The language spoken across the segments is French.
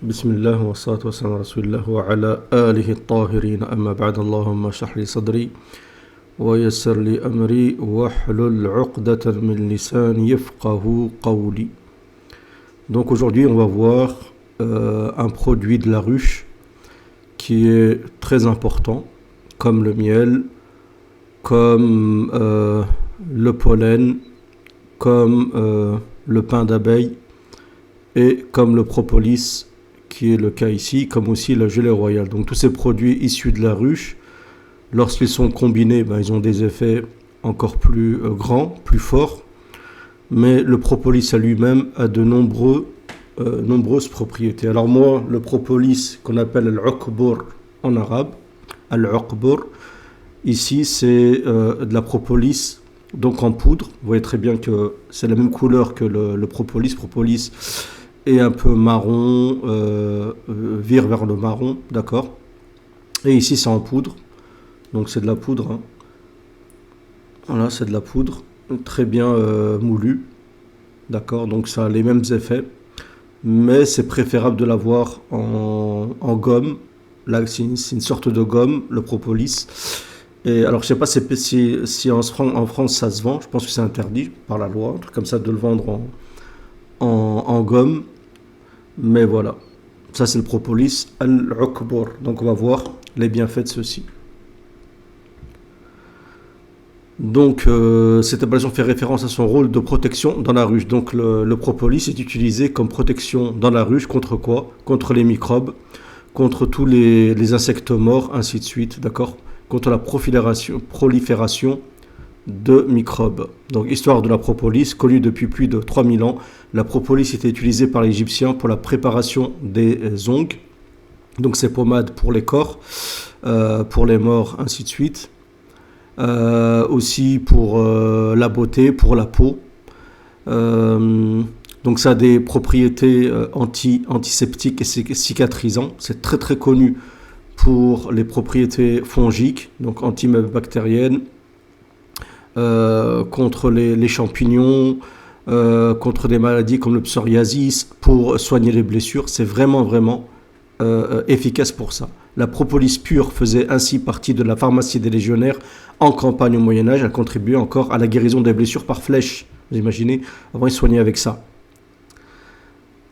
بسم الله والصلاة والسلام على رسول الله وعلى آله الطاهرين أما بعد اللهم اشرح لي صدري ويسر لي أمري واحلل عقدة من لساني يفقه قولي. Donc aujourd'hui on va voir un produit de la ruche qui est très important comme le miel, comme le pollen, comme le pain d'abeille et comme le propolis qui est le cas ici, comme aussi la gelée royale. Donc tous ces produits issus de la ruche, lorsqu'ils sont combinés, ils ont des effets encore plus grands, plus forts. Mais le propolis à lui-même a de nombreuses propriétés. Alors moi, le propolis qu'on appelle al-uqbur en arabe, al-uqbur, ici c'est de la propolis donc en poudre. Vous voyez très bien que c'est la même couleur que le propolis. Propolis est un peu marron, vire vers le marron, d'accord. Et ici c'est en poudre, donc c'est de la poudre. Hein. Voilà, c'est de la poudre, très bien moulue, d'accord. Donc ça a les mêmes effets, mais c'est préférable de l'avoir en gomme. Là, c'est une sorte de gomme, le propolis. Et alors, je sais pas si en France ça se vend. Je pense que c'est interdit par la loi, un truc comme ça, de le vendre en gomme. Mais voilà, ça c'est le propolis al-uqbur. Donc on va voir les bienfaits de ceci. Donc cette appellation fait référence à son rôle de protection dans la ruche. Donc le propolis est utilisé comme protection dans la ruche contre quoi? Contre les microbes, contre tous les insectes morts, ainsi de suite, d'accord? Contre la prolifération de microbes. Donc histoire de la propolis, connue depuis plus de 3000 ans, la propolis était utilisée par les Égyptiens pour la préparation des ongles, donc ces pommades pour les corps, pour les morts, ainsi de suite, aussi pour la beauté, pour la peau. Donc ça a des propriétés antiseptiques et cicatrisantes, c'est très très connu pour les propriétés fongiques, donc antibactériennes, contre les champignons, contre des maladies comme le psoriasis, pour soigner les blessures. C'est vraiment efficace pour ça. La propolis pure faisait ainsi partie de la pharmacie des légionnaires en campagne au Moyen-Âge. Elle contribuait encore à la guérison des blessures par flèche. Vous imaginez, avant ils soignaient avec ça.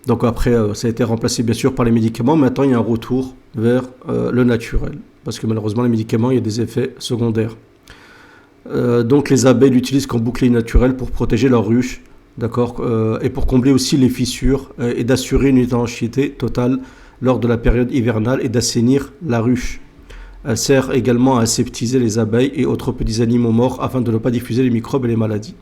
Donc après, ça a été remplacé bien sûr par les médicaments. Maintenant, il y a un retour vers le naturel. Parce que malheureusement, les médicaments, il y a des effets secondaires. Donc les abeilles l'utilisent comme bouclier naturel pour protéger leur ruche, d'accord, et pour combler aussi les fissures et d'assurer une étanchéité totale lors de la période hivernale et d'assainir la ruche. Elle sert également à aseptiser les abeilles et autres petits animaux morts afin de ne pas diffuser les microbes et les maladies.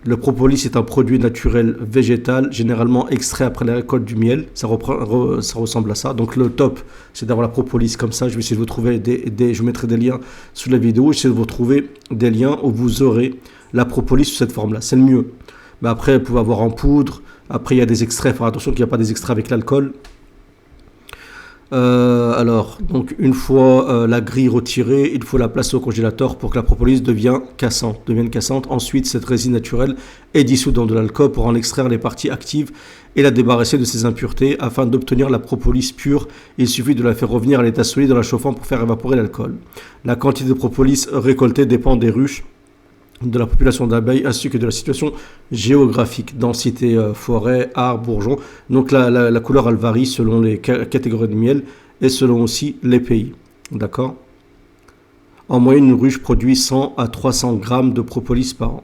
Le propolis est un produit naturel végétal, généralement extrait après la récolte du miel. Ça ressemble à ça. Donc le top, c'est d'avoir la propolis comme ça. Je vais essayer de vous trouver je vous mettrai des liens sous la vidéo. J'essaie de vous trouver des liens où vous aurez la propolis sous cette forme-là. C'est le mieux. Mais après, vous pouvez avoir en poudre. Après, il y a des extraits. Faire attention qu'il n'y a pas des extraits avec l'alcool. Alors, donc une fois la grille retirée, il faut la placer au congélateur pour que la propolis devienne cassante. Ensuite, cette résine naturelle est dissoute dans de l'alcool pour en extraire les parties actives et la débarrasser de ses impuretés. Afin d'obtenir la propolis pure, il suffit de la faire revenir à l'état solide en la chauffant pour faire évaporer l'alcool. La quantité de propolis récoltée dépend des ruches, de la population d'abeilles ainsi que de la situation géographique, densité forêt, arbres, bourgeons. Donc la couleur elle varie selon les catégories de miel et selon aussi les pays. D'accord. En moyenne, une ruche produit 100 à 300 grammes de propolis par an.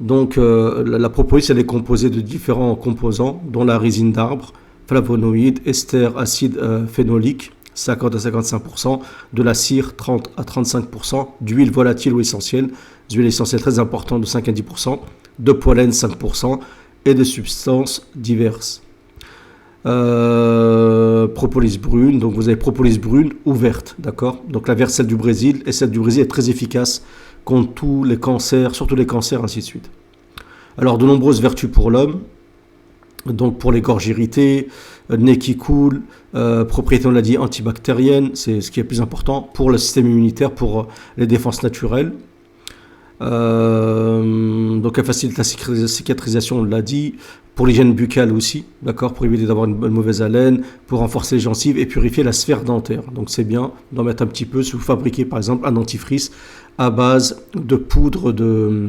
Donc la propolis elle est composée de différents composants dont la résine d'arbre, flavonoïdes, ester, acide phénolique, 50 à 55%, de la cire 30 à 35%, d'huile volatile ou essentielle, d'huile essentielle très importante de 5 à 10%, de pollen 5% et de substances diverses. Propolis brune, donc vous avez propolis brune ou verte, d'accord. Donc la verte, celle du Brésil, et celle du Brésil est très efficace contre tous les cancers, surtout les cancers, ainsi de suite. Alors de nombreuses vertus pour l'homme. Donc pour les gorges irritées, nez qui coule, propriété on l'a dit antibactérienne, c'est ce qui est plus important pour le système immunitaire, pour les défenses naturelles. Donc elle facilite la cicatrisation, on l'a dit, pour l'hygiène buccale aussi, d'accord, pour éviter d'avoir une mauvaise haleine, pour renforcer les gencives et purifier la sphère dentaire. Donc c'est bien d'en mettre un petit peu si vous fabriquez par exemple un dentifrice à base de poudre de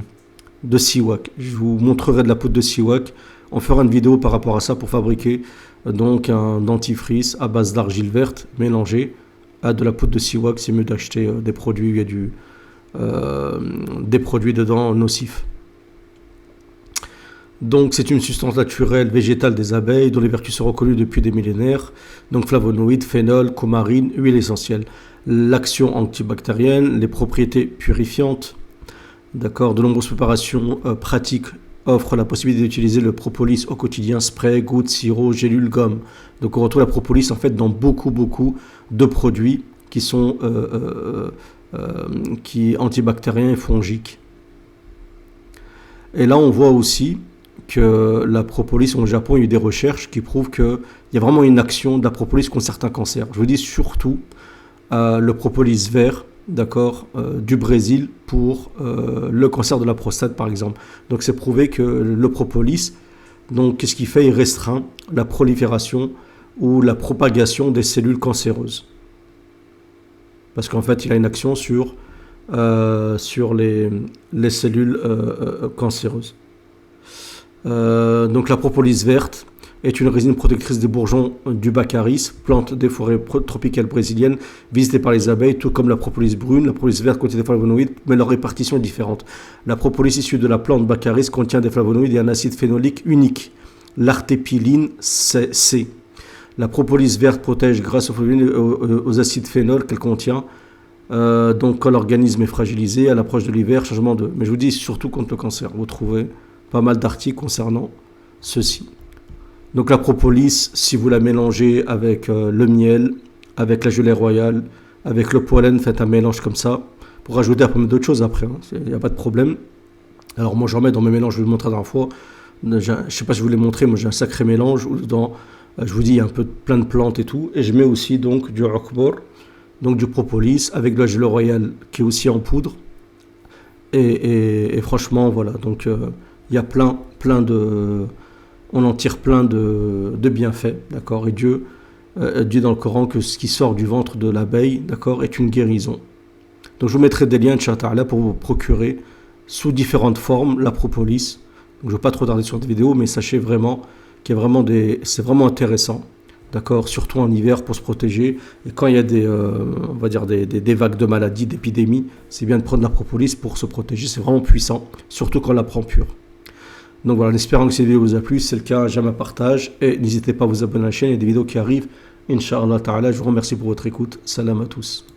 siwak. Je vous montrerai de la poudre de siwak. On fera une vidéo par rapport à ça pour fabriquer donc un dentifrice à base d'argile verte mélangée à de la poudre de siwak. C'est mieux d'acheter des produits où il y a des produits dedans nocifs. Donc c'est une substance naturelle végétale des abeilles dont les vertus sont reconnues depuis des millénaires. Donc flavonoïdes, phénol, coumarine, huile essentielle. L'action antibactérienne, les propriétés purifiantes. D'accord, de nombreuses préparations pratiques offrent la possibilité d'utiliser le propolis au quotidien, spray, gouttes, sirop, gélules, gomme. Donc on retrouve la propolis en fait dans beaucoup de produits qui sont antibactériens et fongiques. Et là on voit aussi que la propolis au Japon, il y a eu des recherches qui prouvent qu'il y a vraiment une action de la propolis contre certains cancers. Je vous dis surtout le propolis vert, d'accord, du Brésil pour le cancer de la prostate par exemple. Donc c'est prouvé que le propolis, donc qu'est-ce qu'il fait? Il restreint la prolifération ou la propagation des cellules cancéreuses. Parce qu'en fait il a une action sur les cellules cancéreuses. Donc la propolis verte est une résine protectrice des bourgeons du baccaris, plante des forêts tropicales brésiliennes visitée par les abeilles, tout comme la propolis brune. La propolis verte contient des flavonoïdes, mais leur répartition est différente. La propolis issue de la plante baccaris contient des flavonoïdes et un acide phénolique unique, l'artépiline C. La propolis verte protège grâce aux acides phénols qu'elle contient. Donc quand l'organisme est fragilisé, à l'approche de l'hiver, changement de... Mais je vous dis surtout contre le cancer. Vous trouvez pas mal d'articles concernant ceci. Donc la propolis, si vous la mélangez avec le miel, avec la gelée royale, avec le pollen, faites un mélange comme ça, pour rajouter un peu d'autres choses après, il n'y a pas de problème. Alors moi j'en mets dans mes mélanges, je vais vous le montrer la dernière fois, je ne sais pas si je vous l'ai montré, moi j'ai un sacré mélange, où dedans, je vous dis, il y a un peu plein de plantes et tout, et je mets aussi donc du roquefort, donc du propolis, avec de la gelée royale qui est aussi en poudre, et franchement voilà, donc... il y a plein de... On en tire plein de bienfaits, d'accord. Et Dieu dit dans le Coran que ce qui sort du ventre de l'abeille, d'accord, est une guérison. Donc je vous mettrai des liens, Inch'Allah, pour vous procurer sous différentes formes la propolis. Donc je ne vais pas trop tarder sur cette vidéo, mais sachez vraiment qu'il y a vraiment c'est vraiment intéressant, d'accord, surtout en hiver pour se protéger. Et quand il y a on va dire des vagues de maladies, d'épidémies, c'est bien de prendre la propolis pour se protéger. C'est vraiment puissant, surtout quand on la prend pure. Donc voilà, en espérant que cette vidéo vous a plu. Si c'est le cas, j'aime un partage et n'hésitez pas à vous abonner à la chaîne. Il y a des vidéos qui arrivent, Inch'Allah Ta'ala. Je vous remercie pour votre écoute. Salam à tous.